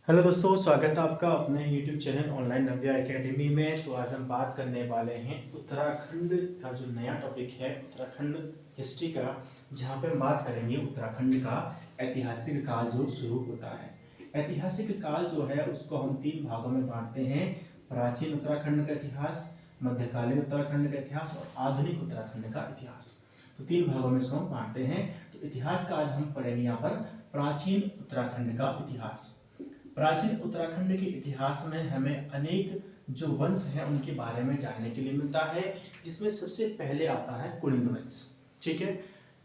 Hello दोस्तों, स्वागत है आपका अपने YouTube चैनल ऑनलाइन नव्या एकेडमी में। तो आज हम बात करने वाले हैं उत्तराखंड का जो नया टॉपिक है, उत्तराखंड हिस्ट्री का, जहाँ पे हम बात करेंगे उत्तराखंड का ऐतिहासिक काल जो शुरू होता है। ऐतिहासिक काल जो है उसको हम तीन भागों में बांटते हैं: प्राचीन उत्तराखंड का इतिहास, मध्यकालीन उत्तराखंड का इतिहास और आधुनिक उत्तराखंड का इतिहास। तो तीन भागों में इसको हम बांटते हैं। तो इतिहास का आज हम पढ़ेंगे यहाँ पर प्राचीन उत्तराखंड का इतिहास। प्राचीन उत्तराखंड के इतिहास में हमें अनेक जो वंश हैं उनके बारे में जानने के लिए मिलता है, जिसमें सबसे पहले आता है कुलिंद वंश। ठीक है,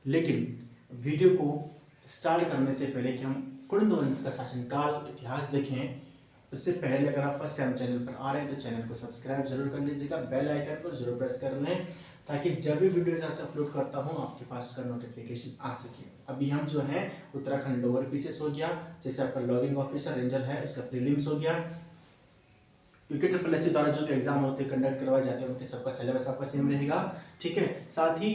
लेकिन वीडियो को स्टार्ट करने से पहले कि हम कुलिंद वंश का शासनकाल इतिहास देखें, उससे पहले अगर आप फर्स्ट टाइम चैनल पर आ रहे हैं तो चैनल को सब्सक्राइब जरूर कर लीजिएगा, बेल आइकन को जरूर प्रेस कर लें ताकि जब भी वीडियो जहाँ से अपलोड करता हूँ आपके पास उसका नोटिफिकेशन आ सके। अभी हम जो है उत्तराखंड लोअर पीसेस हो गया, जैसे आपका लॉगिंग ऑफिसर रेंजर है उसका प्रीलिम्स हो गया, UKSSC द्वारा जो भी एग्जाम होते हैं कंडक्ट करवाए जाते हैं उनके सबका सिलेबस आपका सेम रहेगा। ठीक है, साथ ही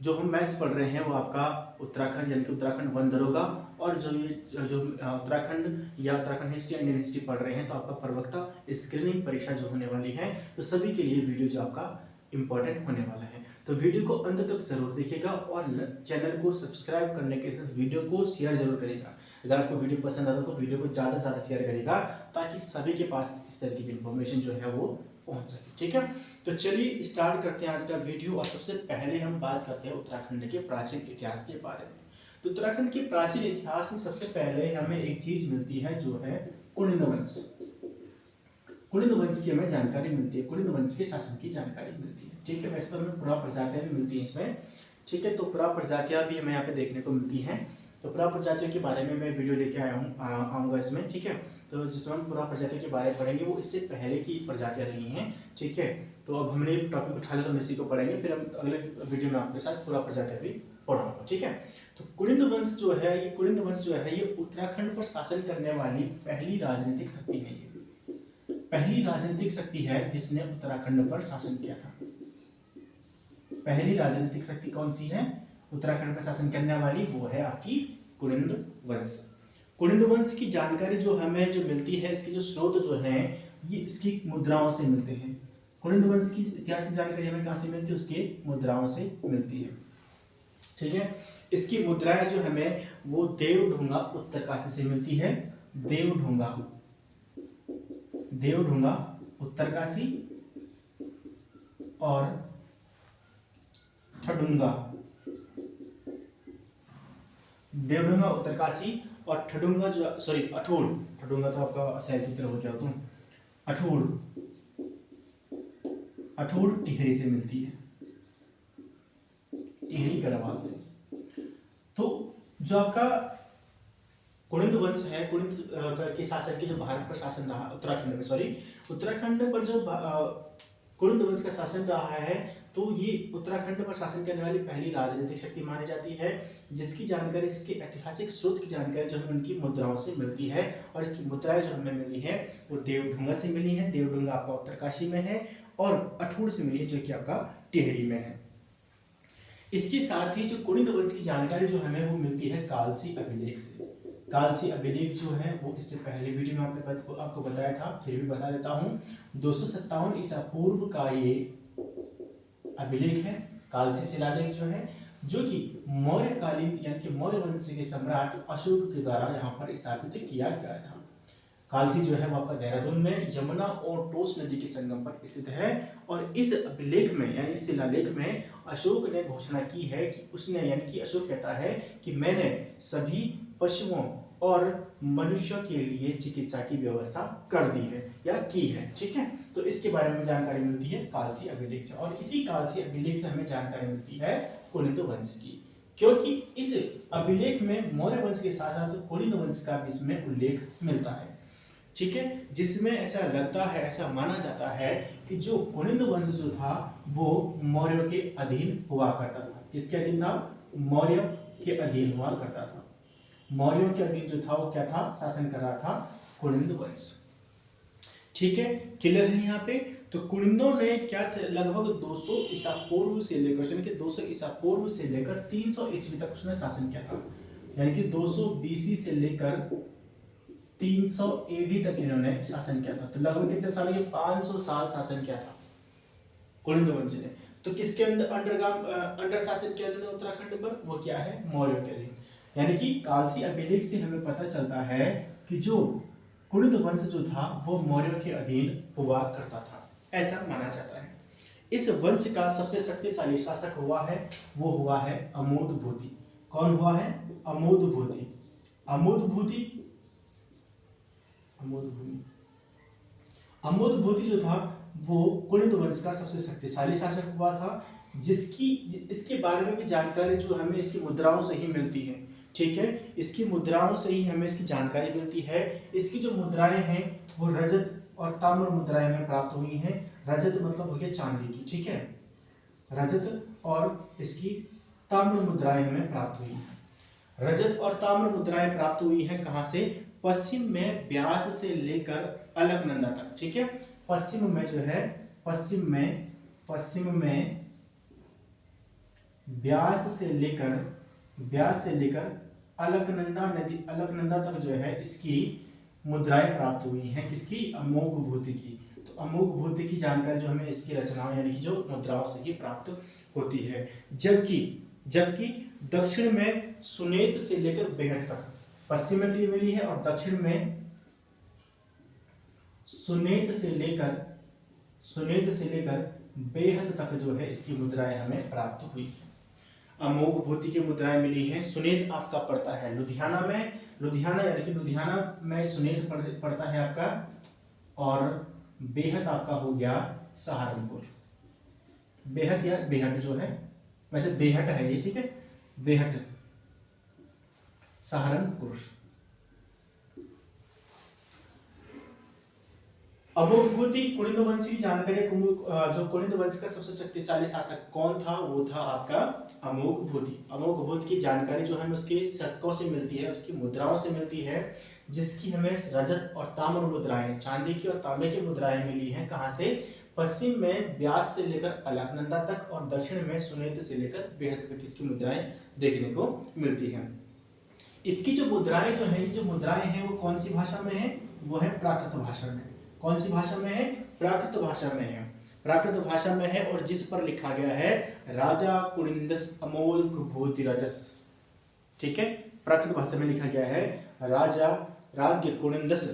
जो हम मैथ्स पढ़ रहे हैं वो आपका उत्तराखंड यानी कि उत्तराखंड वन दरोगा, और जो उत्तराखंड या उत्तराखंड हिस्ट्री इंडियन हिस्ट्री पढ़ रहे हैं तो आपका प्रवक्ता स्क्रीनिंग परीक्षा जो होने वाली है, तो सभी के लिए वीडियो जो आपका इंपॉर्टेंट होने वाला है। तो वीडियो को अंत तक जरूर देखिएगा और चैनल को सब्सक्राइब करने के साथ वीडियो को शेयर जरूर करेगा। अगर आपको वीडियो पसंद आता तो वीडियो को ज़्यादा से ज़्यादा शेयर करेगा ताकि सभी के पास इस तरीके की इन्फॉर्मेशन जो है वो पहुंच सके। ठीक है, तो चलिए स्टार्ट करते हैं आज का वीडियो। और सबसे पहले हम बात करते हैं उत्तराखंड के प्राचीन इतिहास के बारे में। तो उत्तराखंड के प्राचीन इतिहास में सबसे पहले हमें एक चीज मिलती है जो है कुलिंद वंश। कुलिंद वंश की हमें जानकारी मिलती है, कुलिंद वंश के शासन की जानकारी मिलती है। ठीक है, वैसे तो हमें पुरा प्रजातियां भी मिलती हैं इसमें। ठीक है, तो पुरा प्रजातियां भी हमें यहाँ पे देखने को मिलती हैं। तो पुरा प्रजातियों के बारे में मैं वीडियो लेके आऊँगा इसमें। ठीक है, तो जिसमें हम पुरा प्रजातियों के बारे में पढ़ेंगे वो इससे पहले की प्रजातियां रही हैं। ठीक है, तो अब हमने टॉपिक उठा लिया तो हम इसी को पढ़ेंगे, फिर हम अगले वीडियो में आपके साथ पुरा प्रजातियां भी पढ़ाऊंगा। ठीक है, तो कुलिंद वंश जो है ये उत्तराखंड पर शासन करने वाली पहली राजनीतिक शक्ति है। ये पहली राजनीतिक शक्ति है जिसने उत्तराखंड पर शासन किया था। पहली राजनीतिक शक्ति कौन सी है उत्तराखंड पर शासन करने वाली? वो है आपकी कुलिंद वंश। कुलिंद वंश की जानकारी जो हमें जो मिलती है, इसके जो स्रोत जो है ये इसकी मुद्राओं से मिलते हैं। कुलिंद वंश की इतिहास की जानकारी हमें कहाँ से मिलती है? उसके मुद्राओं से मिलती है। ठीक है, इसकी मुद्राएं जो हमें वो देवढुंगा उत्तरकाशी से मिलती है। देवढुंगा उत्तरकाशी और ठडुंगा, देवढुंगा उत्तरकाशी और ठडुंगा जो अठूर, ठडुंगा तो आपका शैल चित्र हो गया, तुम अठूर टिहरी से मिलती है, टिहरी गढ़वाल से। तो जो आपका कुलिंद वंश है, कुलिंद के शासन की जो भारत पर शासन रहा उत्तराखंड पर जो कुलिंद वंश का शासन रहा है, तो ये उत्तराखंड पर शासन करने वाली पहली राजनीतिक शक्ति मानी जाती है, जिसकी जानकारी, जिसके ऐतिहासिक स्रोत की जानकारी जो हमें उनकी मुद्राओं से मिलती है। और इसकी मुद्राएं जो हमें मिली है वो देवढुंगा से मिली है। देवढुंगा आपका उत्तरकाशी में है और अठूर से मिली है जो कि आपका टिहरी में है। इसके साथ ही जो कुलिंद वंश की जानकारी जो हमें वो मिलती है कालसी अभिलेख से। कालसी अभिलेख जो है वो इससे पहले वीडियो में आपको बताया था, फिर भी बता देता हूँ। 257 ईसा पूर्व का ये अभिलेख है, कालसी शिलालेख जो है, जो कि मौर्यकालीन यानी कि मौर्य वंश के सम्राट अशोक के द्वारा यहाँ पर स्थापित किया गया था। कालसी जो है वो आपका देहरादून में यमुना और टोस नदी के संगम पर स्थित है। और इस अभिलेख में यानी इस शिलालेख में अशोक ने घोषणा की है कि उसने यानी कि अशोक कहता है कि मैंने सभी पशुओं और मनुष्यों के लिए चिकित्सा की व्यवस्था कर दी है या की है। ठीक है, तो इसके बारे में जानकारी मिलती है कालसी अभिलेख से। और इसी कालसी अभिलेख से हमें जानकारी मिलती है कुलिंद वंश की, क्योंकि इस अभिलेख में मौर्य वंश के साथ साथ कुलिंद वंश का भी इसमें उल्लेख मिलता है। ठीक है, जिसमें ऐसा लगता है, ऐसा माना जाता है कि जो कुलिंद वंश जो था वो मौर्यों के अधीन हुआ करता था। किसके अधीन था? मौर्य के अधीन हुआ करता था। मौर्यों के अधीन जो था वो क्या था? शासन कर रहा था कुलिंद वंश। ठीक है, क्लियर है यहाँ पे? तो कुलिंदों ने क्या लगभग 200 ईसा पूर्व से लेकर 200 ईसा पूर्व से लेकर 300 ईस्वी तक उसने शासन किया था। यानी कि 200 BC से लेकर 300 एडी तक इन्होंने शासन किया था। तो लगभग कितने साल के 500 साल शासन किया था कुलिंद वंश ने। तो किसके अंडर शासन किया उन्होंने उत्तराखंड पर? वो क्या है? मौर्य के अधीन। यानी कि कालसी अभिलेख से हमें पता चलता है कि जो कुलिंद वंश जो था वो मौर्य के अधीन हुआ करता था, ऐसा माना जाता है। इस वंश का सबसे शक्तिशाली शासक हुआ है, वो हुआ है अमोदभूति। कौन हुआ है? अमोदभूति। अमोदभूति अमोदभूति जो था वो कुलिंद वंश का सबसे शक्तिशाली शासक हुआ था, जिसकी इसके बारे में भी जानकारी जो हमें इसकी मुद्राओं से ही मिलती है। ठीक है, इसकी मुद्राओं से ही हमें इसकी जानकारी मिलती है। इसकी जो मुद्राएं हैं वो रजत और ताम्र मुद्राएं हमें प्राप्त हुई हैं। रजत मतलब हो गया चांदी की, ठीक है, रजत और इसकी ताम्र मुद्राएं हमें प्राप्त हुई हैं। रजत और ताम्र मुद्राएं प्राप्त हुई हैं कहाँ से? पश्चिम में ब्यास से लेकर अलकनंदा तक। ठीक है, पश्चिम में जो है, पश्चिम में ब्यास से लेकर अलकनंदा तक जो है इसकी मुद्राएं प्राप्त हुई हैं। किसकी? अमोघभूति की। तो अमोघभूति की जानकारी जो हमें इसकी रचनाओं यानी कि जो मुद्राओं से ही प्राप्त होती है। जबकि दक्षिण में सुनेत से लेकर बेहद तक, पश्चिम में तो ये मिली है और दक्षिण में सुनेत से लेकर बेहद तक जो है इसकी मुद्राएं हमें प्राप्त हुई है। अमोघभूति की मुद्राएं मिली हैं। सुनेत आपका पड़ता है लुधियाना यानी कि लुधियाना में सुनेत पड़ता है आपका, और बेहद आपका हो गया सहारनपुर। बेहद या बेहट जो है, वैसे बेहट है ये, ठीक है, बेहट सहारनपुर। अमोघभूति कुलिंद वंश की जानकारी। जो कुलिंद वंश का सबसे शक्तिशाली शासक कौन था? वो था आपका अमोघभूति। अमोघभूति की जानकारी जो हमें उसके शतकों से मिलती है, उसकी मुद्राओं से मिलती है, जिसकी हमें रजत और ताम्र मुद्राएं, चांदी की और तांबे की मुद्राएं मिली हैं। कहाँ से? पश्चिम में ब्यास से लेकर अलकनंदा तक और दक्षिण में सुनेत से लेकर बेहद तक इसकी मुद्राएं देखने को मिलती हैं। इसकी जो मुद्राएं हैं वो कौन सी भाषा में है? वो है प्राकृत भाषा में। कौन सी भाषा में है? प्राकृत भाषा में है। प्राकृत भाषा में है और जिस पर लिखा गया है राजा कुलिंदस अमोघभूति रजस। ठीक है, प्राकृत भाषा में लिखा गया है राज्य कुलिंदस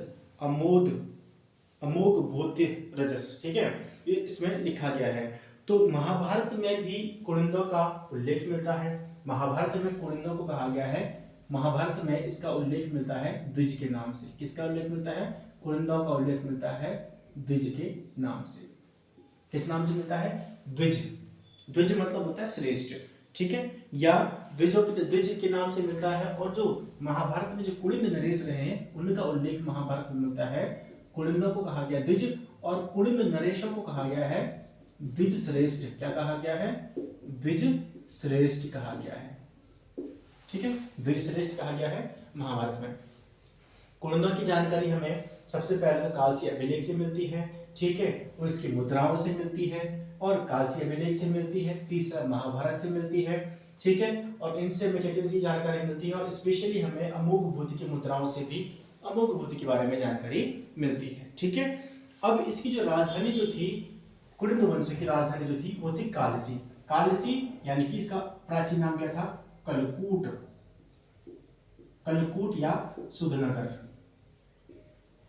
अमोघभूति रजस। ठीक है, ये इसमें लिखा गया है। तो महाभारत में भी कुलिंदों का उल्लेख मिलता है। महाभारत में कुलिंदों को कहा गया है, महाभारत में इसका उल्लेख मिलता है द्विज के नाम से। किसका उल्लेख मिलता है? कुलिंदों का उल्लेख मिलता है द्विज के नाम से। किस नाम से मिलता है? द्विज। द्विज मतलब होता है श्रेष्ठ, ठीक है, या द्विज के नाम से मिलता है। और जो महाभारत में जो कुलिंद नरेश रहे हैं उनका उल्लेख महाभारत में मिलता है। कुलिंदों को कहा गया द्विज और कुलिंद नरेशों को कहा गया है द्विज श्रेष्ठ। क्या कहा गया है? द्विज श्रेष्ठ कहा गया है। ठीक है, द्विज श्रेष्ठ कहा गया है महाभारत में। कुलिंदों की जानकारी हमें सबसे पहले तो कालसी अभिलेख से मिलती है, ठीक है, और इसकी मुद्राओं से मिलती है और कालसी अभिलेख से मिलती है। तीसरा महाभारत से मिलती है, ठीक है, और इनसे हमें क्या क्या जानकारी मिलती है, और स्पेशली हमें अमोघभूति की मुद्राओं से भी अमोघभूति के बारे में जानकारी मिलती है। ठीक है, अब इसकी जो राजधानी जो थी, कुलिंद वंश की राजधानी जो थी वो थी कालसी। कालसी यानी कि इसका प्राचीन नाम क्या था? कलकूट या सुधनगर।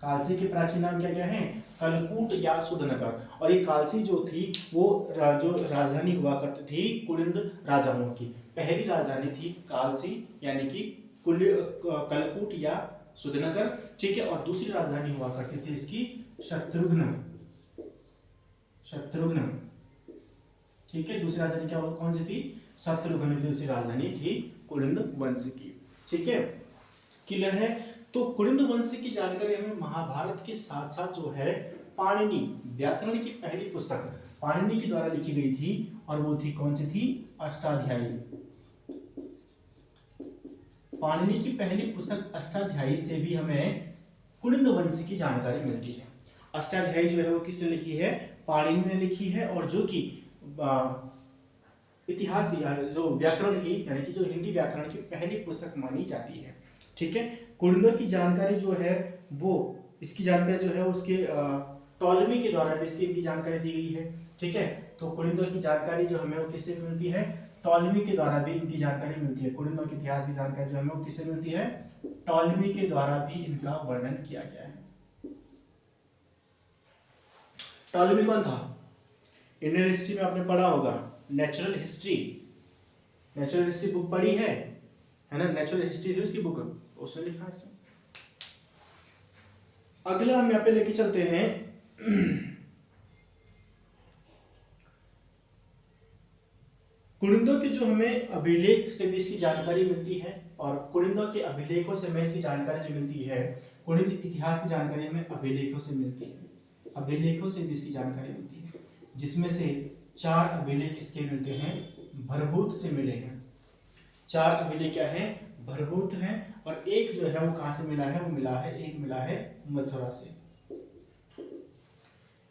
कालसी के प्राचीन नाम क्या क्या है? कलकूट या सुधनगर। और ये कालसी जो थी वो जो राजधानी हुआ करती थी कुलिंद राजाओं की। पहली राजधानी थी कालसी यानी कि कलकूट या सुधनगर, ठीक है, और दूसरी राजधानी हुआ करती थी इसकी शत्रुघ्न, ठीक है, दूसरी राजधानी क्या कौन सी थी? शत्रुघ्न दूसरी राजधानी थी कुलिंद वंश की। ठीक है, क्लियर है। तो कुलिंद वंश की जानकारी हमें महाभारत के साथ साथ जो है पाणिनि व्याकरण की पहली पुस्तक पाणिनि के द्वारा लिखी गई थी, और वो थी कौन सी थी? अष्टाध्यायी। पाणिनि की पहली पुस्तक अष्टाध्यायी से भी हमें कुलिंद वंश की जानकारी मिलती है। अष्टाध्यायी जो है वो किसने लिखी है? पाणिनि ने लिखी है, और जो कि इतिहास या जो व्याकरण की यानी कि जो हिंदी व्याकरण की पहली पुस्तक मानी जाती है। ठीक है। कुलिंदों की जानकारी जो है वो, इसकी जानकारी जो है उसके टॉलेमी के द्वारा भी इसकी इनकी जानकारी दी गई है। ठीक है, तो कुलिंदों की जानकारी जो हमें वो किससे मिलती है, टॉलेमी के द्वारा भी इनकी जानकारी मिलती है। कुलिंदों के इतिहास की जानकारी जो हमें वो किससे मिलती है, टॉलेमी के द्वारा भी इनका वर्णन किया गया है। टॉलेमी कौन था, इंडियन हिस्ट्री में आपने पढ़ा होगा, natural history, natural history book पढ़ी है ना, नेचुरल हिस्ट्री थी उसकी बुक, उसने लिखा है इसमें। अगला हम यहाँ पे लेके चलते हैं कुलिंदों के जो हमें अभिलेख से भी इसकी जानकारी मिलती है, और कुलिंदों के अभिलेखों से हमें इसकी जानकारी जो मिलती है, कुलिंद इतिहास की जानकारी हमें अभिलेखों से मिलती है, अभिलेखों से भी इसकी जानकारी मिलती है, जिसमें से 4 अभिलेख इसके मिलते हैं, भरभूत से मिले हैं। 4 अभिलेख क्या है, भरभूत हैं, और एक जो है वो कहां से मिला है, वो मिला है, एक मिला है मथुरा से,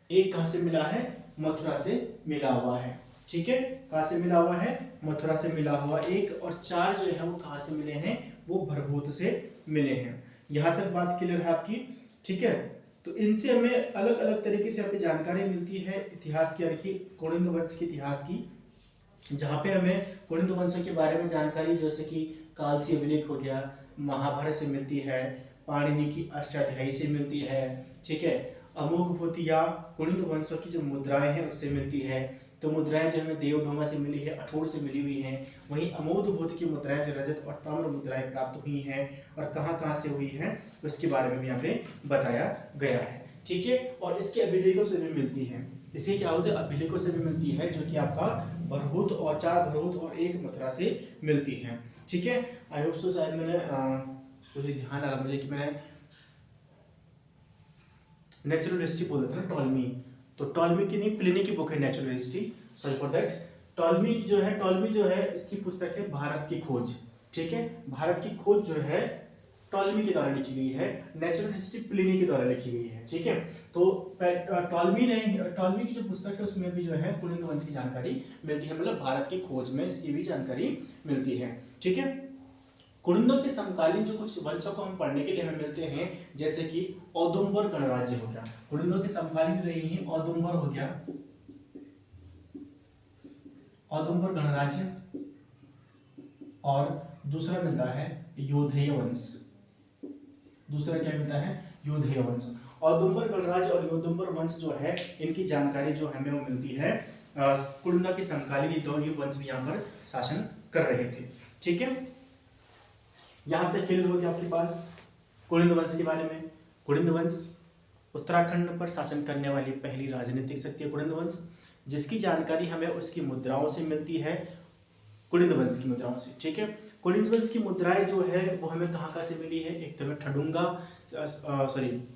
एक कहां से मिला है, मथुरा से मिला हुआ है। ठीक है, कहां से मिला हुआ है, मथुरा से मिला हुआ एक, और 4 जो है वो कहां से मिले हैं, वो भरभूत से मिले हैं। यहां तक बात क्लियर है आपकी। ठीक है, तो इनसे हमें अलग अलग तरीके से हमें जानकारी मिलती है इतिहास की, यानी कि कुलिंद वंश के इतिहास की, जहाँ पे हमें कुलिंद वंशों के बारे में जानकारी जैसे कि कालसी अभिलेख हो गया, महाभारत से मिलती है, पाणिनि की अष्टाध्यायी से मिलती है। ठीक है, अमोघ भूतिया कुलिंद वंशों की जो मुद्राएं हैं उससे मिलती है, तो मुद्राएं जो हमें देवढोंगा से मिली है, अठोर से मिली हुई हैं। वहीं अमोघ भूत की मुद्राएं जो रजत और ताम्र मुद्राएं प्राप्त हुई हैं, और कहाँ कहाँ से हुई हैं उसके बारे में भी यहाँ पे बताया गया है। ठीक है, और इसके अभिलेखों से भी मिलती है, इसे क्या होता है, अभिलेखों से भी मिलती है, जो कि आपका भरभूत, और 4 भरभूत और 1 मथुरा से मिलती है। ठीक है, आई होप सो शायद मैंने मुझे ध्यान आ रहा मुझे कि मैंने नेचुरल हिस्ट्री बोल रहा था ना, टॉलमी, तो टॉलमी की नहीं, प्लिनी की बुक है natural history, sorry for that. Ptolemy जो है इसकी पुस्तक है भारत की खोज। ठीक है, भारत की खोज जो है टॉलमी के द्वारा लिखी गई है, नेचुरल हिस्ट्री प्लिनी के द्वारा लिखी गई है। ठीक है, तो टॉलमी की जो पुस्तक है उसमें भी जो है कुलिंद वंश की जानकारी मिलती है, मतलब भारत की खोज में इसकी भी जानकारी मिलती है। ठीक है, कुलिंदों के समकालीन जो कुछ वंशों को हम पढ़ने के लिए हमें मिलते हैं, जैसे कि औदुंबर गणराज्य हो गया, कुलिंदों के समकालीन रही है, औदुंबर हो गया, औदुंबर गणराज्य, और दूसरा मिलता है योधेय वंश, दूसरा क्या मिलता है, योधेय वंश। औदुंबर गणराज्य और योधुंबर वंश जो है, इनकी जानकारी जो हमें वो मिलती है कुलिंदा के समकालीन दो ये वंश भी यहाँ पर शासन कर रहे थे। ठीक है, यहाँ तक क्लियर हो गया आपके पास कुलिंद वंश के बारे में। कुलिंद वंश उत्तराखंड पर शासन करने वाली पहली राजनीतिक शक्ति है कुलिंद वंश, जिसकी जानकारी हमें उसकी मुद्राओं से मिलती है, कुलिंद वंश की मुद्राओं से। ठीक है, कुलिंद वंश की मुद्राएं जो है वो हमें कहाँ से मिली है, एक तो हमें ठडुंगा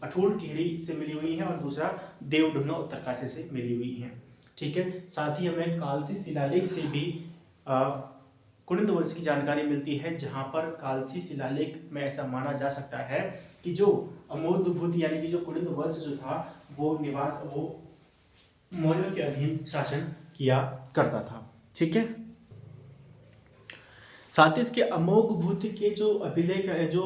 अठोर टिहरी से मिली हुई है, और दूसरा देवढुंगा उत्तरकाशी से मिली हुई है। ठीक है, साथ ही हमें कालसी शिलालेख से भी कुलिंद वंश की जानकारी मिलती है, जहाँ पर कालसी शिलालेख में ऐसा माना जा सकता है कि जो अमोधभूत यानी कि जो कुलिंद वंश जो था वो मौर्यों के अधीन शासन किया करता था। ठीक है, साथ ही इसके अमोघ भूति के जो अभिलेख है, जो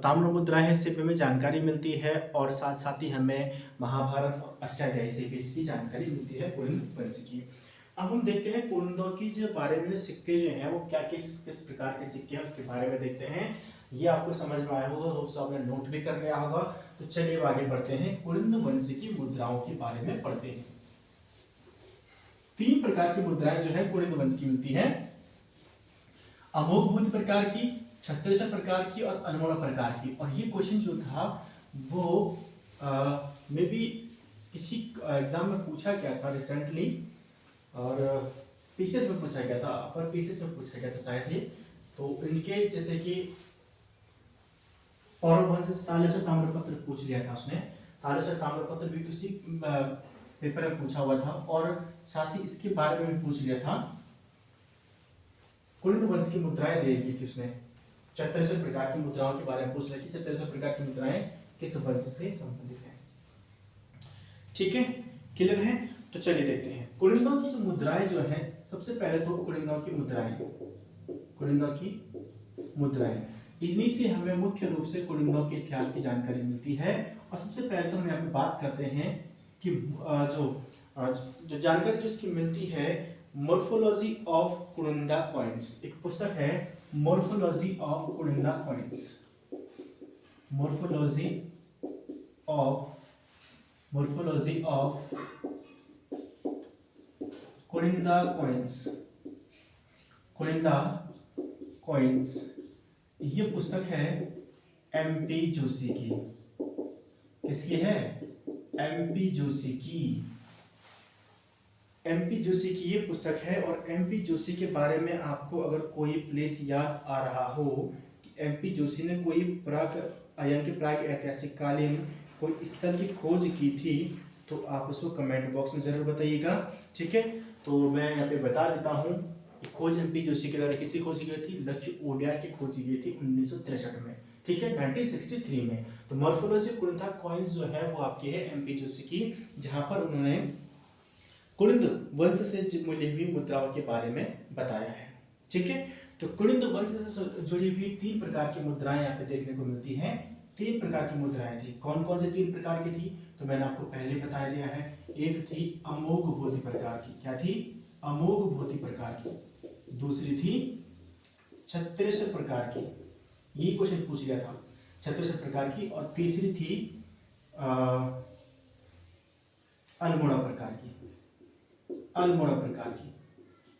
ताम्र मुद्रा है, इससे हमें जानकारी मिलती है, और साथ साथ ही हमें महाभारत और अष्टाध्यायी से भी इसकी जानकारी मिलती है कुलिंद वंश की। अब हम देखते हैं कुलिंदों की जो बारे में जो सिक्के जो हैं वो क्या किस किस प्रकार के सिक्के हैं उसके बारे में देखते हैं। ये आपको समझ में आया होगा, होप सो आपने नोट भी कर लिया होगा। तो चलिए आगे बढ़ते हैं, कुलिंद वंश की मुद्राओं के बारे में पढ़ते हैं। 3 प्रकार की मुद्राएं जो है कुलिंद वंश की मिलती है, अमोघ भूत प्रकार की, छत्तीसगढ़ प्रकार की, और अनमोल प्रकार की। और ये क्वेश्चन जो था वो मे बी किसी एग्जाम में पूछा गया था रिसेंटली, और पीसीएस में पूछा गया था, अपर पीसीएस में पूछा गया था शायद ये। तो इनके जैसे कि पौरव वंश से तालेश्वर ताम्रपत्र पूछ लिया था उसने, तालेश्वर ताम्रपत्र भी किसी पेपर में पूछा हुआ था, और साथ ही इसके बारे में भी पूछ लिया था। कुलिंद वंश की मुद्राएं दे रखी थी उसने, 44 प्रकार की मुद्राओं के बारे में पूछ लिया कि 44 प्रकार की मुद्राएं किस वंश से संबंधित हैं। ठीक है, क्लियर है। तो चलिए देखते हैं कुलिंदों की जो मुद्राएं जो है, सबसे पहले तो कुलिंदों की मुद्राएं इन्हीं से हमें मुख्य रूप से कुलिंदों के इतिहास की जानकारी मिलती है। और सबसे पहले तो हम यहाँ पे बात करते हैं कि जो जानकारी जो इसकी मिलती है, मोर्फोलॉजी ऑफ कुलिंदा कॉइन्स, एक पुस्तक है morphology of Kulinda coins, morphology of Kulinda coins, ये पुस्तक है MP जोशी की। किसकी है? MP जोशी की। MP जोशी की ये पुस्तक है। और MP जोशी के बारे में आपको अगर कोई प्लेस याद आ रहा हो कि MP जोशी ने कोई प्राग ऐतिहासिक कालीन कोई स्थल की खोज की थी, तो आप उसको कमेंट बॉक्स में जरूर बताइएगा। ठीक है, तो मैं यहाँ पे बता देता हूँ। खोज MP जोशी के द्वारा किसी खोजी गई थी? लक्ष्य ओडियार की खोजी गई थी 1963 में। ठीक है, 1963 में। तो मॉर्फोलॉजी कुलिंदा कॉइन्स जो है वो आपकी है MP जोशी की, जहां पर उन्होंने कुलिंद वंश से मिली हुई मुद्राओं के बारे में बताया है। ठीक है, तो कुलिंद वंश से जुड़ी हुई 3 प्रकार की मुद्राएं यहाँ पे देखने को मिलती हैं। 3 प्रकार की मुद्राएं थी। कौन कौन से 3 प्रकार की थी? तो मैंने आपको पहले बता दिया है। एक थी अमोघ बोधि प्रकार की। क्या थी? अमोघ बोधि प्रकार की। दूसरी थी छत्तीस प्रकार की, ये क्वेश्चन पूछ लिया था, 36 प्रकार की। और तीसरी थी अल्मोड़ा प्रकार की, अल्मोड़ा प्रकार की।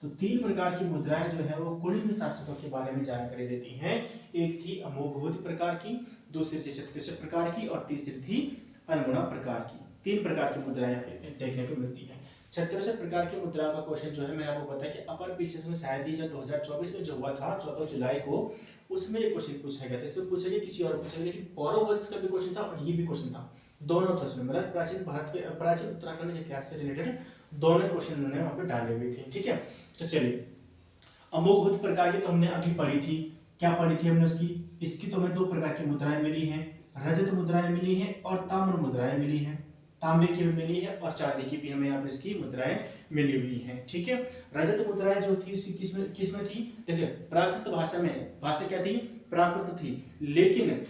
तो 3 प्रकार की मुद्राएं जो है वो कुलिंद शासकों के बारे में जानकारी देती हैं। एक थी अमोघ बोधि प्रकार की, दूसरी थी 36 प्रकार की, और तीसरी थी अल्मोड़ा प्रकार की। 3 प्रकार की मुद्राएं यहाँ पे देखने को मिलती है। 36 प्रकार की मुद्रा का क्वेश्चन जो है मैंने आपको बताया कि अपर पीसीएस में शायद ही जब 2024 में जो हुआ था 14 जुलाई को, उसमें ये क्वेश्चन पूछा गया था। इसमें पूछा गया, किसी और पूछा गया, लेकिन पौरव वंश का भी क्वेश्चन था और ये भी क्वेश्चन था। दोनों था उसमें, मतलब प्राचीन भारत के प्राचीन उत्तराखंड के इतिहास से रिलेटेड दोनों क्वेश्चन उन्होंने वहां पे डाले हुए थे। ठीक है, तो चलिए, अमोघ बोधि प्रकार की तो हमने अभी पढ़ी थी। क्या पढ़ी थी हमने उसकी? इसकी तो हमें 2 प्रकार की मुद्राएं मिली हैं, रजत मुद्राएं मिली हैं और ताम्र मुद्राएं मिली हैं। तांबे की भी मिली है और चांदी की भी हमें यहाँ पे इसकी मुद्राएं मिली हुई हैं। ठीक है, रजत मुद्राएं जो थी उसकी किसमें थी? देखिए, प्राकृत भाषा में, भाषा क्या थी? प्राकृत थी, लेकिन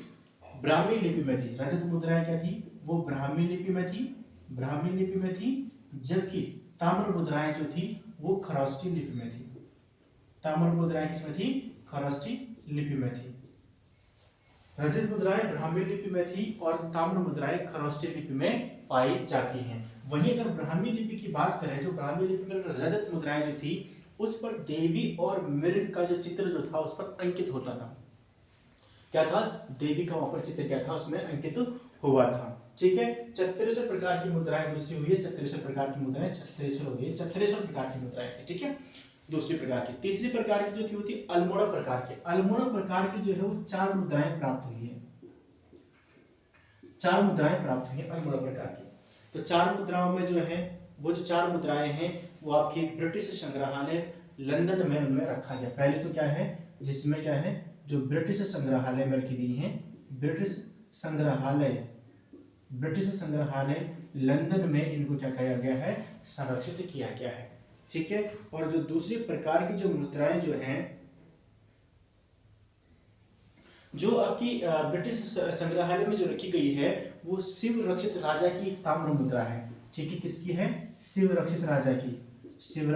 ब्राह्मी लिपि में थी। रजत मुद्राएं क्या थी? वो ब्राह्मी लिपि में थी, ब्राह्मी लिपि में थी। जबकि ताम्र मुद्राएं जो थी वो खरोष्ठी लिपि में थी। ताम्र मुद्राएं किसमें थी? खरोष्ठी लिपि में थी। रजत मुद्राएं ब्राह्मी लिपि में थी और ताम्र मुद्राएं खरोष्ठी लिपि में पाई जाती हैं। वहीं अगर ब्राह्मी लिपि की बात करें, जो ब्राह्मी लिपि में रजत मुद्राएं जो थी उस पर देवी और मृग का जो चित्र जो था उस पर अंकित होता था। क्या था? देवी का वहां पर चित्र क्या था? उसमें अंकित हुआ था। ठीक है, 36 प्रकार की मुद्राएं दूसरी हुई है। 36 प्रकार की मुद्राएं 36 हो गई, 36 प्रकार की मुद्राएं थी। ठीक है, दूसरी प्रकार की। तीसरी प्रकार की जो थी वो थी अल्मोड़ा प्रकार की। अल्मोड़ा प्रकार की जो है वो 4 मुद्राएं प्राप्त हुई है, 4 मुद्राएं प्राप्त हुई है अल्मोड़ा प्रकार की। तो 4 मुद्राओं में जो है वो जो 4 मुद्राएं हैं वो आपकी ब्रिटिश संग्रहालय लंदन में उनमें रखा गया। पहले तो क्या है, जिसमें क्या है, जो ब्रिटिश संग्रहालय में रखी गई है, ब्रिटिश संग्रहालय लंदन में इनको क्या किया गया है? संरक्षित किया गया है। ठीक है, और जो दूसरी प्रकार की जो मुद्राएं जो हैं, जो आपकी ब्रिटिश संग्रहालय में जो रखी गई है वो शिव रक्षित राजा की ताम्र मुद्रा है। ठीक है, किसकी है? शिव रक्षित राजा की, शिव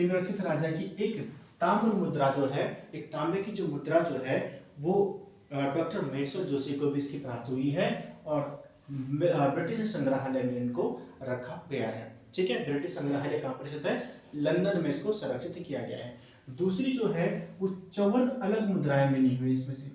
रक्षित राजा की एक ताम्र मुद्रा जो है, एक तांबे की जो मुद्रा जो है वो डॉक्टर महेश्वर जोशी को भी इसकी प्राप्त हुई है और ब्रिटिश संग्रहालय में इनको रखा गया है। ठीक है, ब्रिटिश संग्रहालय कहाँ पर स्थित है? लंदन में इसको संरक्षित किया गया है। दूसरी जो है वो 54 अलग मुद्राएं मिली हुई इसमें से।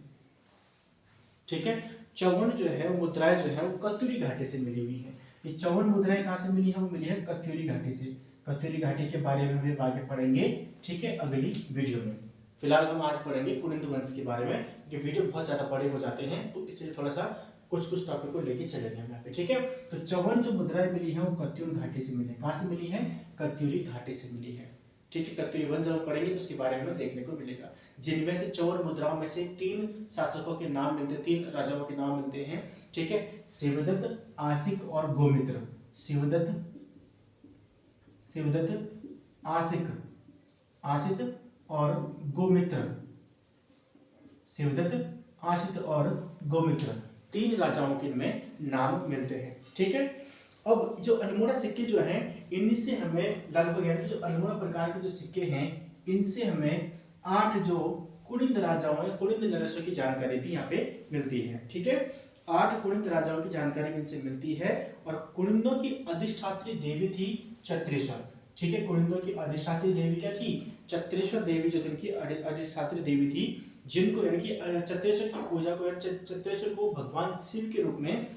ठीक है, 54 जो है वो मुद्राएं जो है वो कत्यूरी घाटी से मिली हुई है। ये 54 मुद्राएं कहाँ से मिली है? वो मिली है कत्यूरी घाटी से। कत्यूरी घाटी के बारे में हम आगे पढ़ेंगे। ठीक है, अगली वीडियो में। फिलहाल हम आज पढ़ेंगे कुलिंद वंश के बारे में, क्योंकि वीडियो बहुत ज्यादा बड़े हो जाते हैं तो इसलिए थोड़ा सा कुछ टॉपिक को लेके चलेंगे हम यहाँ पे। ठीक है, तो 54 जो मुद्राएं मिली है वो कत्यूरी घाटी से मिली है। कहाँ से मिली है? कत्यूरी घाटी से मिली है। ठीक है, कत्यूरी वंश जब पढ़ेंगे तो उसके बारे में देखने को मिलेगा, जिनमें से 54 मुद्राओं में से 3 शासकों के नाम मिलते हैं, 3 राजाओं के नाम मिलते हैं। ठीक है, शिवदत्त, आसिक और गोमित्र। शिवदत्त, आसिक आशित और गोमित्र, शिवदत्त, आशित और गोमित्र, 3 राजाओं के इनमें नाम मिलते हैं। ठीक है। अब जो अल्मोड़ा सिक्के जो हैं इनसे हमें लगभग यानी कि जो अल्मोड़ा प्रकार के जो सिक्के हैं इनसे हमें 8 जो कुलिंद राजाओं या कुलिंद नरेशों की जानकारी भी यहाँ पे मिलती है। ठीक है। 8 कुलिंद राजाओं की जानकारी इनसे मिलती है और कुलिंदों की अधिष्ठात्री देवी थी चत्रेश्वर। ठीक है। कुलिंदों की अधिष्ठात्री देवी क्या थी? चत्रेश्वर देवी जो थी उनकी अधिष्ठात्री देवी थी, जिनको यानी कि चत्रेश्वर की पूजा को चत्रेश्वर को भगवान शिव के रूप में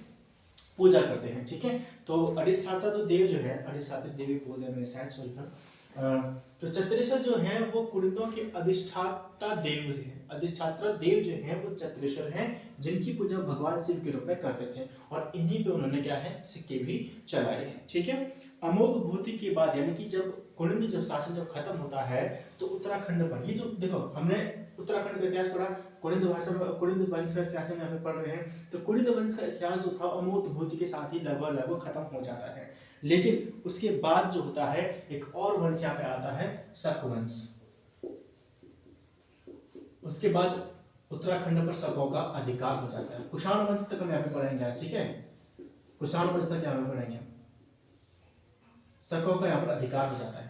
पूजा करते हैं। ठीक है। तो अधिष्ठाता जो देव जो है, अधिष्ठात्री देवी बोल रहे हैं शायद, सॉरी फॉर, तो चत्रेश्वर जो है वो कुलिंदों के अधिष्ठाता देव हैं। अधिष्ठाता देव जो है वो चत्रेश्वर हैं, जिनकी पूजा भगवान शिव के रूप में करते थे और इन्हीं पे उन्होंने क्या है सिक्के भी चलाए हैं। ठीक है। अमोघ भूति के बाद यानी कि जब कुलिंद जब शासन जब खत्म होता है तो उत्तराखंड पर, ये जो देखो हमने उत्तराखंड का इतिहास पढ़ा, कुलिंद भाषा कुलिंद वंश का इतिहास में यहाँ पे पढ़ रहे हैं, तो कुलिंद वंश का इतिहास जो था अमोघ भूति के साथ ही लगभग खत्म हो जाता है। लेकिन उसके बाद जो होता है एक और वंश यहाँ पे आता है, शक वंश। उसके बाद उत्तराखंड पर शकों का अधिकार हो जाता है। कुषाण वंश तक हम यहाँ पे पढ़ेंगे आज। ठीक है। कुषाण वंश तक यहाँ पे पढ़ेंगे, शकों का यहाँ पर अधिकार हो जाता है।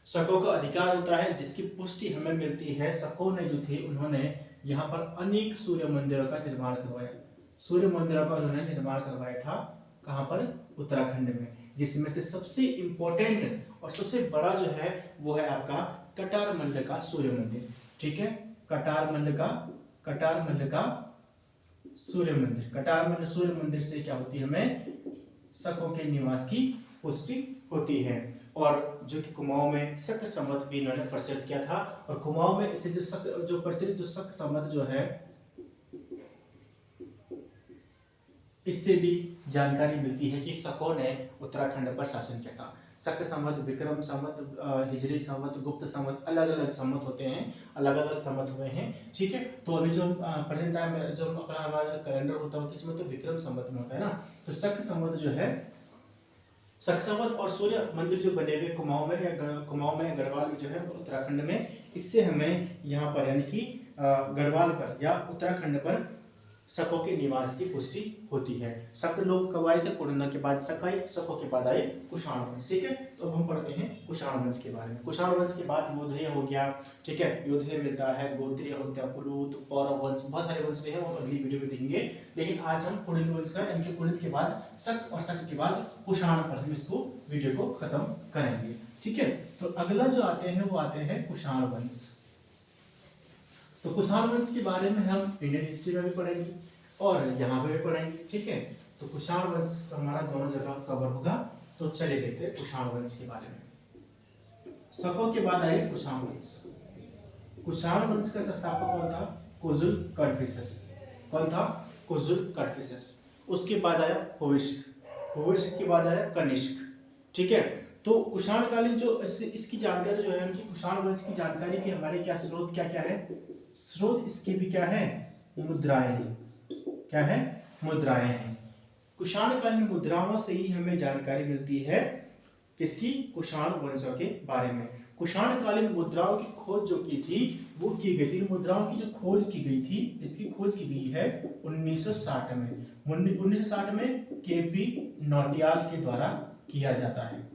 शकों का अधिकार होता है जिसकी पुष्टि हमें मिलती है, शकों ने जो थे उन्होंने यहाँ पर अनेक सूर्य मंदिरों का निर्माण करवाया। सूर्य मंदिरों का उन्होंने निर्माण करवाया था कहाँ पर? उत्तराखंड में, जिसमें से सबसे इंपॉर्टेंट और सबसे बड़ा जो है वो है आपका कटारमल्ल का सूर्य मंदिर। ठीक है। कटारमल्ल का सूर्य मंदिर, कटारमल्ल सूर्य मंदिर से क्या होती है, हमें शकों के निवास की पुष्टि होती है। और जो कि कुमाऊं में शक संवत भी इन्होंने प्रचलित किया था, और कुमाऊं में इससे जो प्रचलित जो शक संवत जो है इससे भी जानकारी मिलती है कि शकों ने उत्तराखंड पर शासन किया था। शक संवत, विक्रम संवत, हिजरी संवत, गुप्त संवत, अलग अलग संवत होते हैं, अलग अलग संवत हुए हैं। ठीक है। तो अभी जो प्रेजेंट टाइम में जो अपना हमारा जो कैलेंडर होता है किसमें, तो विक्रम संवत में होता है ना। तो शक संवत जो है, शक संवत और सूर्य मंदिर जो बने हुए कुमाऊं में या गढ़वाल में जो है उत्तराखंड में, इससे हमें यहाँ पर यानी कि गढ़वाल पर या उत्तराखंड पर शकों के निवास की पुष्टि होती है। शक लोग कब आए थे? कुलिंदों के बाद शक आए, शकों के बाद आए कुषाण वंश। ठीक है। तो अब हम पढ़ते हैं कुषाण वंश के बारे में। कुषाण वंश के बाद योधेय हो गया। ठीक है। योधेय मिलता है, गोत्रीय होता है, कुलूत, पौरव वंश, बहुत सारे वंश हैं, वो अगली वीडियो में देखेंगे। लेकिन आज हम कुलिंद वंश का यानी कि कुलिंद के बाद शक और शक के बाद कुषाण पर हम इसको वीडियो को खत्म करेंगे। ठीक है। तो अगला जो आते हैं वो आते हैं कुषाण वंश। तो कुषाण वंश के बारे में हम इंडियन हिस्ट्री में भी पढ़ेंगे और यहाँ पे भी पढ़ेंगे। ठीक है। तो कुषाण वंश हमारा दोनों जगह कवर होगा। तो चलिए देखते हैं कुषाण वंश के बारे में। शकों के बाद आए कुषाण वंश। कुषाण वंश का संस्थापक कौन था? कुजुल कडफिसेस। कौन था? कुजुल कडफिसेस। उसके बाद आया हुविष्क। हुविष्क के बाद आया कनिष्क। ठीक है। तो कुषाण कालीन जो इसकी जानकारी जो है, उनकी कुषाण वंश की जानकारी की हमारे क्या स्रोत क्या क्या है? स्रोत इसके भी क्या है? मुद्राएं। क्या है? मुद्राएं हैं। कुषाण कालीन मुद्राओं से ही हमें जानकारी मिलती है किसकी? कुषाण वंशों के बारे में। कुषाण कालीन मुद्राओं की खोज जो की थी वो की गई थी, मुद्राओं की जो खोज की गई थी इसकी खोज की गई है 1960 में। 1960 में केपी नौटियाल के द्वारा किया जाता है।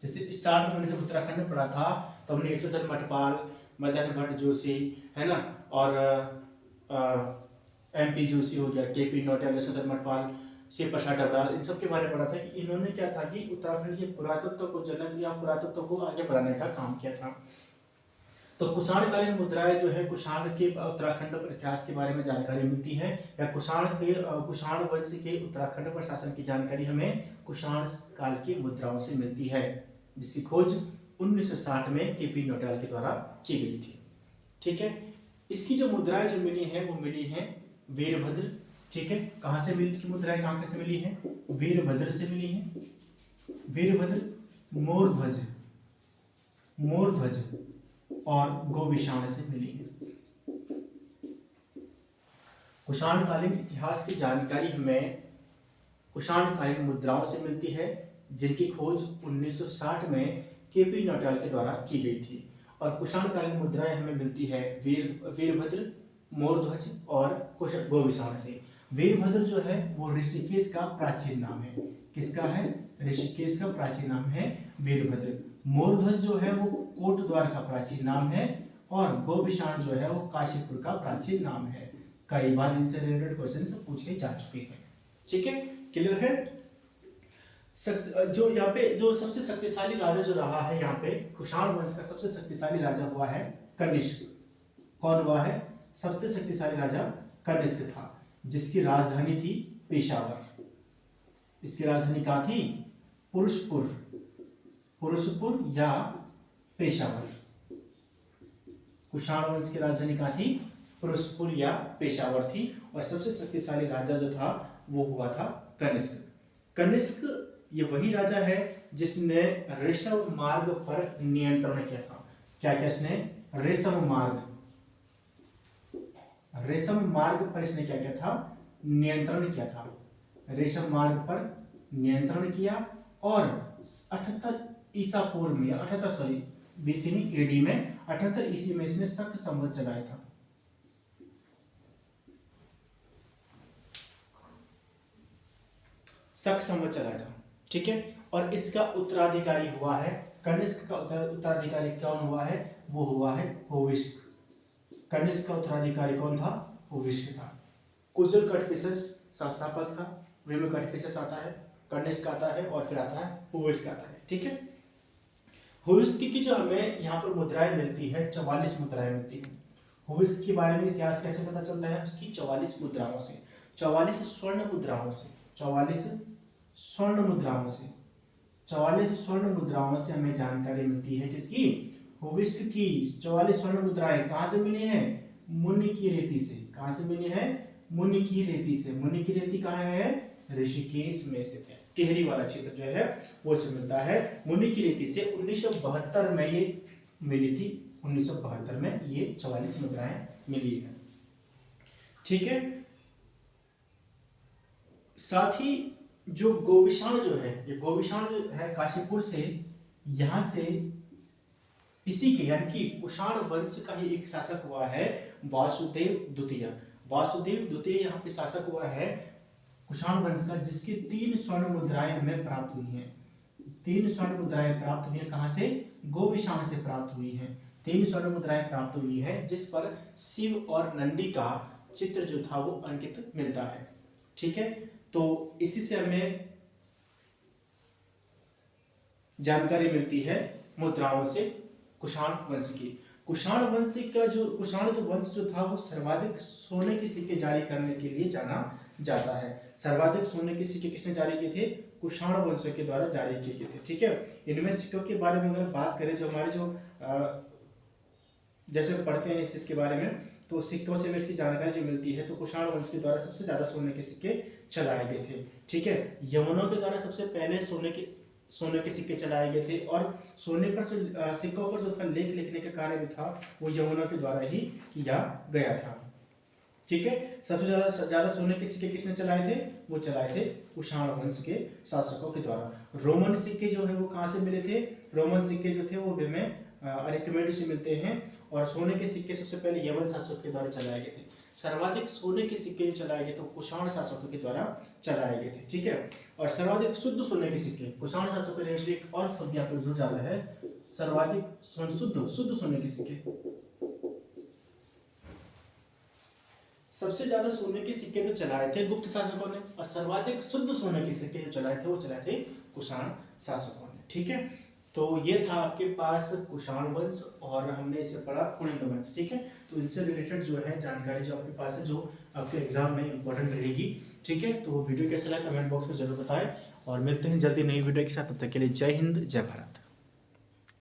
जैसे स्टार्ट में हमने जब उत्तराखंड में पढ़ा था तो हमने यशोधर मठपाल, मदन भट्ट जोशी, है ना, और MP जोशी हो गया, केपी नौटियाल, यशोधर मठपाल, शिव प्रसाद डबराल, इन सब के बारे में पढ़ा था कि इन्होंने क्या था कि उत्तराखंड के पुरातत्व को जनक या पुरातत्व को आगे बढ़ाने का काम किया था। तो कुषाणकालीन मुद्राएं जो है कुषाण के उत्तराखंड पर इतिहास के बारे में जानकारी मिलती है, या कुषाण वंश के उत्तराखंड पर शासन की जानकारी हमें कुषाण काल की मुद्राओं से मिलती है, जिसकी खोज 1960 में केपी नौटियाल के द्वारा की गई थी। ठीक है। इसकी जो मुद्राएं जो मिली है वो मिली है वीरभद्र। ठीक है। कहाँ से मिली मुद्राएं, कहाँ से मिली है? वीरभद्र से मिली है। वीरभद्र, मोरध्वज और गोविशाण से मिली है। कुषाणकालीन इतिहास की जानकारी हमें कुषाणकालीन मुद्राओं से मिलती है, जिनकी खोज 1960 में केपी नौटियाल के द्वारा की गई थी। और कुषाणकालीन मुद्राएं हमें मिलती है वीरभद्र, मोरध्वज और गोविषाण से। वीरभद्र जो है वो ऋषिकेश का प्राचीन नाम है। किसका है? ऋषिकेश का प्राचीन नाम है वीरभद्र। मोरध्वज जो है वो कोटद्वार का प्राचीन नाम है और गोविषाण जो है वो काशीपुर का प्राचीन नाम है। कई बार इनसे रिलेटेड क्वेश्चंस पूछे जा चुके हैं। ठीक है, क्लियर है। जो यहाँ पे जो सबसे शक्तिशाली राजा जो रहा है यहाँ पे कुषाण वंश का सबसे शक्तिशाली राजा हुआ है कनिष्क। कौन हुआ है? सबसे शक्तिशाली राजा कनिष्क था, जिसकी राजधानी थी पेशावर। इसकी राजधानी कहाँ थी? पुरुषपुर या पेशावर। कुषाण वंश की राजधानी कहाँ थी? पुरुषपुर या पेशावर थी। और सबसे शक्तिशाली राजा जो था वो हुआ था कनिष्क। कनिष्क ये वही राजा है जिसने ऋषभ मार्ग पर नियंत्रण किया था। क्या क्या इसने? ऋषभ मार्ग पर इसने क्या किया था? नियंत्रण किया था। ऋषभ मार्ग पर नियंत्रण किया और 78 ईसा पूर्व में 78 बीसी में एडी में 78 ईस्वी में इसने शक संवत चलाया था। शक संवत चलाया था। ठीक है, और इसका उत्तराधिकारी हुआ है कनिष्क का उत्तराधिकारी कौन हुआ है? वो हुआ है होविष्क। कनिष्क का उत्तराधिकारी कौन था? होविष्क था। कुजुल कटफिसस संस्थापक था। विम कटफिसस आता है, कनिष्क आता है और फिर आता है होविष्क आता है। ठीक है, होविष्क की जो हमें यहाँ पर मुद्राएं मिलती है 44 मुद्राएं मिलती है। होविष्क के बारे में इतिहास कैसे पता चलता है? उसकी 44 मुद्राओं से, 44 स्वर्ण मुद्राओं से, 44 स्वर्ण मुद्राओं से हमें जानकारी मिलती है। किसकी? होविष्क की 44 स्वर्ण मुद्राएं कहां से मिली है? मुनि की रेती से। कहां से मिली है? मुनि की रेती से। मुनि की रेती कहाँ है? ऋषिकेश में स्थित है। टिहरी वाला क्षेत्र जो है वो इसमें मिलता है। मुनि की रेती से 1972 में ये मिली थी। 1972 में ये 44 मुद्राएं मिली है। ठीक है, साथ ही जो गोविषाण जो है, ये गोविषाण जो है काशीपुर से, यहां से इसी के यानी कि कुषाण वंश का ही एक शासक हुआ है वासुदेव द्वितीय। वासुदेव द्वितीय यहाँ पे शासक हुआ है कुषाण वंश का, जिसकी 3 स्वर्ण मुद्राएं हमें प्राप्त हुई हैं। 3 स्वर्ण मुद्राएं प्राप्त हुई हैं। कहां से? गोविषाण से प्राप्त हुई हैं। 3 स्वर्ण मुद्राएं प्राप्त हुई है, जिस पर शिव और नंदी का चित्र जो था वो अंकित मिलता है। ठीक है, तो इसी से हमें जानकारी मिलती है मुद्राओं से कुषाण वंश की। कुषाण वंश का जो वंश जो था वो सर्वाधिक सोने के सिक्के जारी करने के लिए जाना जाता है। सर्वाधिक सोने के सिक्के किसने जारी किए थे? कुषाण वंश के द्वारा जारी किए गए थे। ठीक है, इनमें सिक्कों के बारे में अगर बात करें, जो हमारे जैसे पढ़ते हैं इस चीज के बारे में, तो सिक्कों से हमें इसकी जानकारी जो मिलती है, तो कुषाण वंश के द्वारा सबसे ज्यादा सोने के सिक्के चलाए गए थे। ठीक है, यवनों के द्वारा सबसे पहले सोने के सिक्के चलाए गए थे और सोने पर जो सिक्कों पर जो था लेख लिखने का कार्य भी था वो यवनों के द्वारा ही किया गया था। ठीक है, सबसे ज्यादा सोने के सिक्के किसने चलाए थे? वो चलाए थे कुषाण वंश के शासकों के द्वारा। रोमन सिक्के जो है वो कहाँ से मिले थे? रोमन सिक्के जो थे वो हमें अरिथमेटिक से मिलते हैं। और सोने के सिक्के सबसे पहले यवन शासकों के द्वारा चलाए गए थे। सर्वाधिक सोने के सिक्के जो चलाए गए तो कुषाण शासकों के द्वारा चलाए गए थे। ठीक है, और सर्वाधिक शुद्ध सोने के सिक्के कुषाण शासकों के लिए एक और शब्द यहाँ पर जुड़ जाता है, सर्वाधिक शुद्ध सोने के सिक्के। सबसे ज्यादा सोने के सिक्के जो चलाए थे गुप्त शासकों ने, और सर्वाधिक शुद्ध सोने के सिक्के जो चलाए थे वो चलाए थे कुषाण शासकों ने। ठीक है, तो ये था आपके पास कुषाण वंश और हमने इसे पढ़ा कुलिंद वंश। ठीक है, तो इनसे रिलेटेड जो है जानकारी जो आपके पास है, जो आपके एग्जाम में इंपॉर्टेंट रहेगी। ठीक है, तो वीडियो कैसा लगा कमेंट बॉक्स में जरूर बताएं और मिलते हैं जल्दी नई वीडियो के साथ। तब तक के लिए जय हिंद, जय भारत।